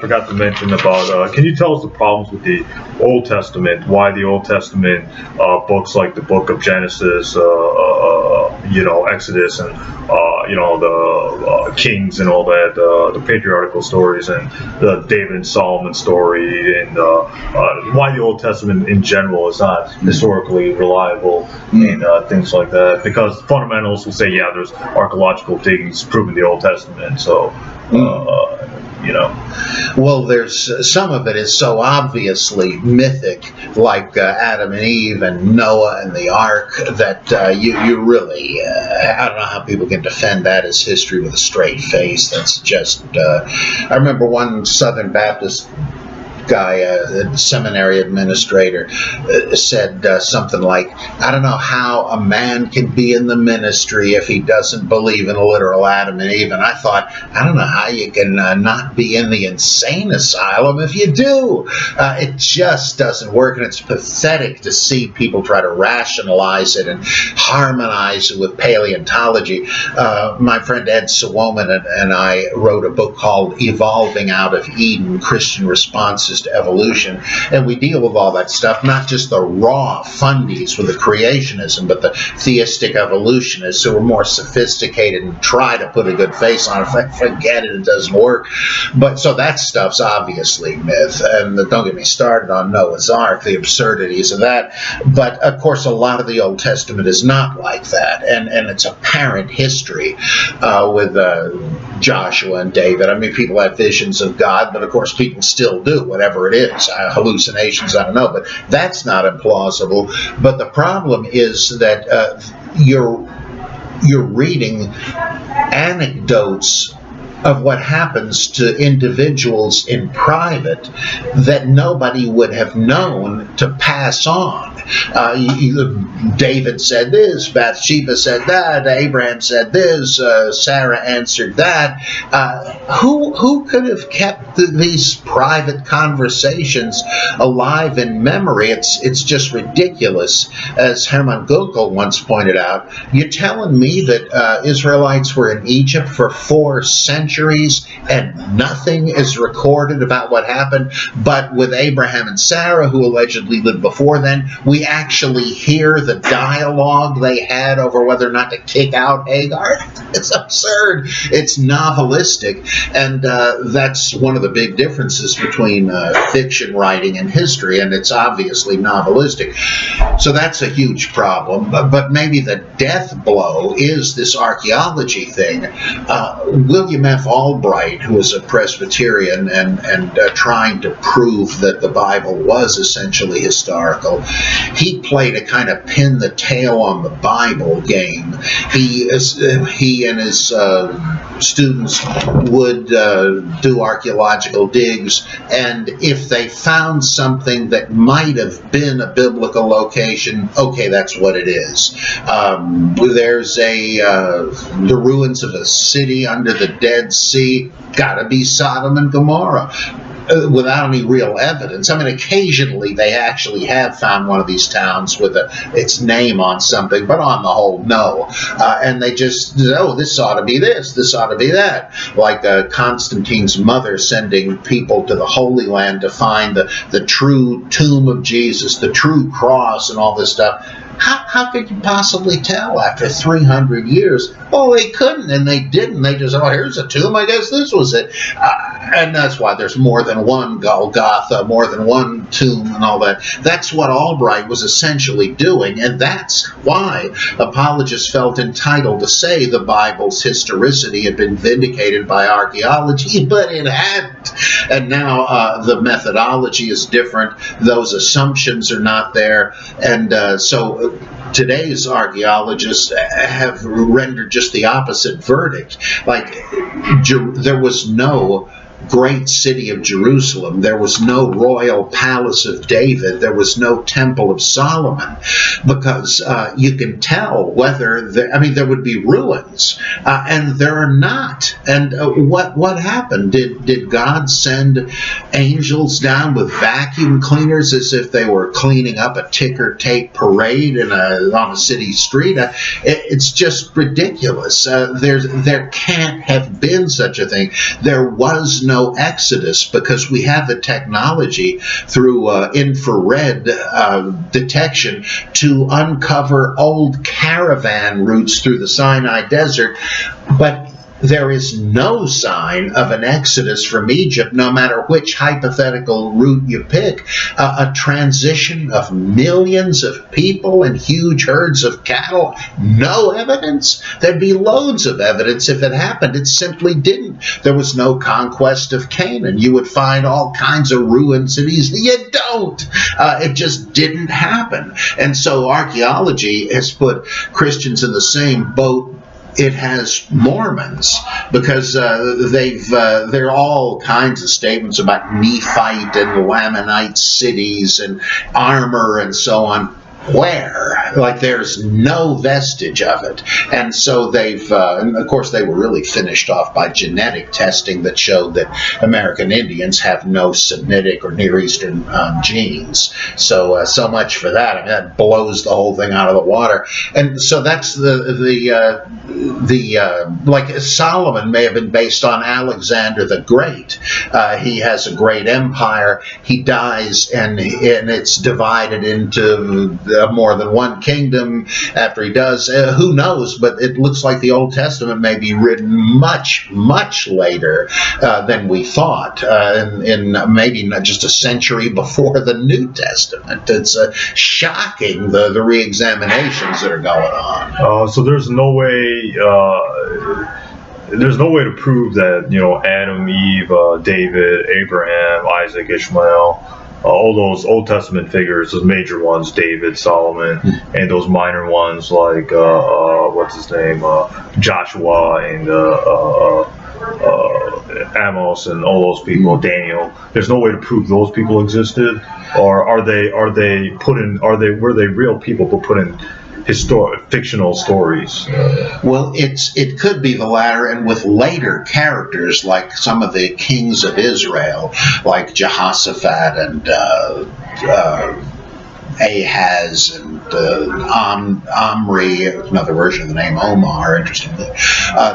forgot to mention about, can you tell us the problems with the Old Testament? Why the Old Testament books like the book of Genesis, Exodus, and, the Kings and all that, the patriarchal stories, and the David and Solomon story, and why the Old Testament in general is not historically reliable, and things like that. Because fundamentalists will say, yeah, there's archaeological diggings proving the Old Testament, so, Well, there's some of it is so obviously mythic, like Adam and Eve and Noah and the Ark, that you really, I don't know how people can defend that as history with a straight face. That's just, I remember one Southern Baptist guy, a seminary administrator, said something like, I don't know how a man can be in the ministry if he doesn't believe in a literal Adam and Eve. And I thought, I don't know how you can not be in the insane asylum if you do. It just doesn't work, and it's pathetic to see people try to rationalize it and harmonize it with paleontology. My friend Ed Suomen and I wrote a book called Evolving Out of Eden, Christian Responses to Evolution, and we deal with all that stuff, not just the raw fundies with the creationism, but the theistic evolutionists who are more sophisticated and try to put a good face on it. Forget it doesn't work. But so that stuff's obviously myth, and don't get me started on Noah's Ark, the absurdities of that. But of course, a lot of the Old Testament is not like that, and it's apparent history with Joshua and David. I mean, people have visions of God, but of course people still do, whatever it is. Hallucinations, I don't know, but that's not implausible. But the problem is that you're reading anecdotes of what happens to individuals in private that nobody would have known to pass on. David said this, Bathsheba said that, Abraham said this, Sarah answered that. Who could have kept these private conversations alive in memory? It's just ridiculous. As Hermann Gunkel once pointed out, you're telling me that Israelites were in Egypt for 4 centuries and nothing is recorded about what happened, but with Abraham and Sarah, who allegedly lived before then, we actually hear the dialogue they had over whether or not to kick out Hagar. It's absurd. It's novelistic, and that's one of the big differences between fiction writing and history, and it's obviously novelistic. So that's a huge problem, but maybe the death blow is this archaeology thing. William F. Albright, who was a Presbyterian and trying to prove that the Bible was essentially historical, he played a kind of pin the tail on the Bible game. He and his students would do archaeological digs, and if they found something that might have been a biblical location, okay, that's what it is. There's the ruins of a city under the Dead Sea, gotta be Sodom and Gomorrah. Without any real evidence. I mean, occasionally they actually have found one of these towns with its name on something, but on the whole, no. And they just, this ought to be this ought to be that. Like Constantine's mother sending people to the Holy Land to find the true tomb of Jesus, the true cross, and all this stuff. How could you possibly tell after 300 years? Oh, they couldn't, and they didn't. They just, here's a tomb, I guess this was it. And that's why there's more than one Golgotha, more than one tomb and all that. That's what Albright was essentially doing, and that's why apologists felt entitled to say the Bible's historicity had been vindicated by archaeology, but it hadn't. And now the methodology is different. Those assumptions are not there, and so today's archaeologists have rendered just the opposite verdict. Like, there was no great city of Jerusalem. There was no royal palace of David. There was no temple of Solomon, because you can tell whether there would be ruins, and there are not. And what happened? Did God send angels down with vacuum cleaners as if they were cleaning up a ticker tape parade on a city street? It's just ridiculous. There can't have been such a thing. There was no no exodus because we have the technology through infrared detection to uncover old caravan routes through the Sinai Desert, but there is no sign of an exodus from Egypt, no matter which hypothetical route you pick. A transition of millions of people and huge herds of cattle, no evidence. There'd be loads of evidence if it happened. It simply didn't. There was no conquest of Canaan. You would find all kinds of ruined cities. You don't. It just didn't happen. And so archaeology has put Christians in the same boat it has Mormons, because there are all kinds of statements about Nephite and Lamanite cities and armor and so on. Where? Like, there's no vestige of it. And so and of course they were really finished off by genetic testing that showed that American Indians have no Semitic or Near Eastern genes. So much for that. I mean, that blows the whole thing out of the water. And so that's like Solomon may have been based on Alexander the Great. He has a great empire. He dies, and it's divided into more than one kingdom after he does. Who knows? But it looks like the Old Testament may be written much, much later than we thought, in maybe not just a century before the New Testament. It's shocking, the re-examinations that are going on. So there's no way. There's no way to prove that, Adam, Eve, David, Abraham, Isaac, Ishmael, all those Old Testament figures, those major ones, David, Solomon, and those minor ones like what's his name, Joshua and Amos and all those people, Daniel. There's no way to prove those people existed, or were they real people but put in fictional stories? Well, it could be the latter, and with later characters like some of the kings of Israel, like Jehoshaphat and Ahaz and Omri, another version of the name Omar, interestingly.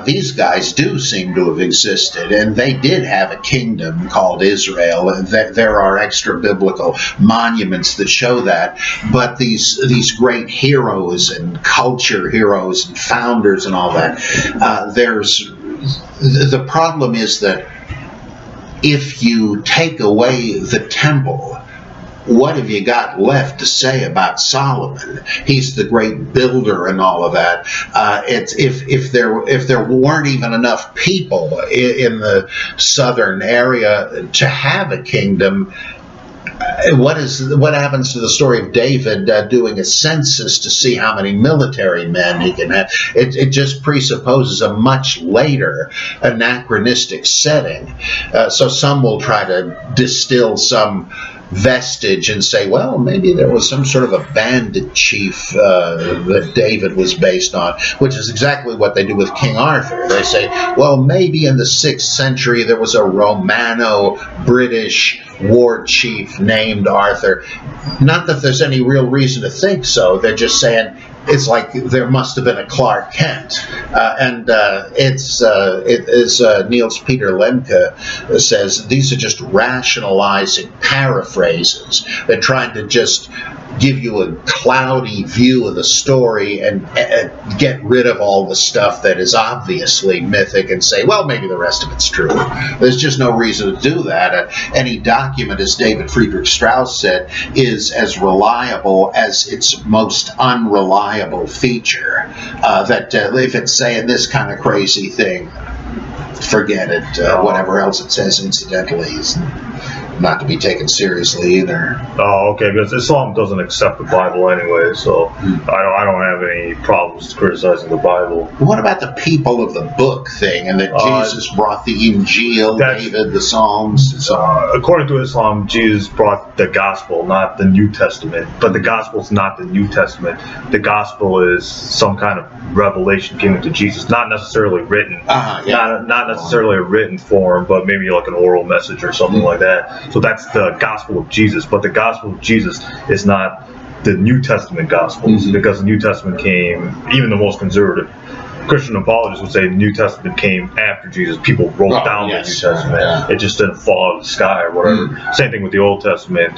These guys do seem to have existed, and they did have a kingdom called Israel. There are extra biblical monuments that show that, but these great heroes and culture heroes and founders and all that, the problem is that if you take away the temple, what have you got left to say about Solomon? He's the great builder and all of that. If there weren't even enough people in the southern area to have a kingdom, what happens to the story of David doing a census to see how many military men he can have? It just presupposes a much later anachronistic setting. So some will try to distill some vestige and say, well, maybe there was some sort of a bandit chief that David was based on, which is exactly what they do with King Arthur. They say, well, maybe in the 6th century there was a Romano-British war chief named Arthur. Not that there's any real reason to think so. They're just saying it's like there must have been a Clark Kent. Niels Peter Lemke says these are just rationalizing paraphrases. They're trying to just give you a cloudy view of the story and get rid of all the stuff that is obviously mythic and say, well, maybe the rest of it's true. There's just no reason to do that. Any document, as David Friedrich Strauss said, is as reliable as its most unreliable feature. That if it's saying this kind of crazy thing, forget it. Whatever else it says incidentally is not to be taken seriously either. Oh, okay, because Islam doesn't accept the Bible anyway, so I don't have any problems criticizing the Bible. What about the people of the book thing, and that Jesus brought the Injil, David, the Psalms, and so on? According to Islam, Jesus brought the Gospel, not the New Testament. But the Gospel is not the New Testament. The Gospel is some kind of revelation given to Jesus, not necessarily written, not necessarily a written form, but maybe like an oral message or something like that. So that's the gospel of Jesus, but the gospel of Jesus is not the New Testament gospels, because the New Testament came, even the most conservative Christian apologists would say the New Testament came after Jesus. People wrote down the New Testament. Yeah. It just didn't fall out of the sky or whatever. Same thing with the Old Testament.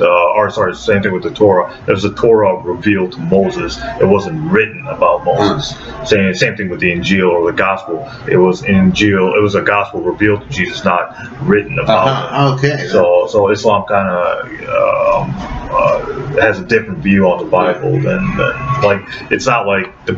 Same thing with the Torah. It was the Torah revealed to Moses. It wasn't written about Moses. Same thing with the Injil or the Gospel. It was Injil. It was a Gospel revealed to Jesus, not written about him. Okay. So Islam kind of has a different view on the Bible than like, it's not like the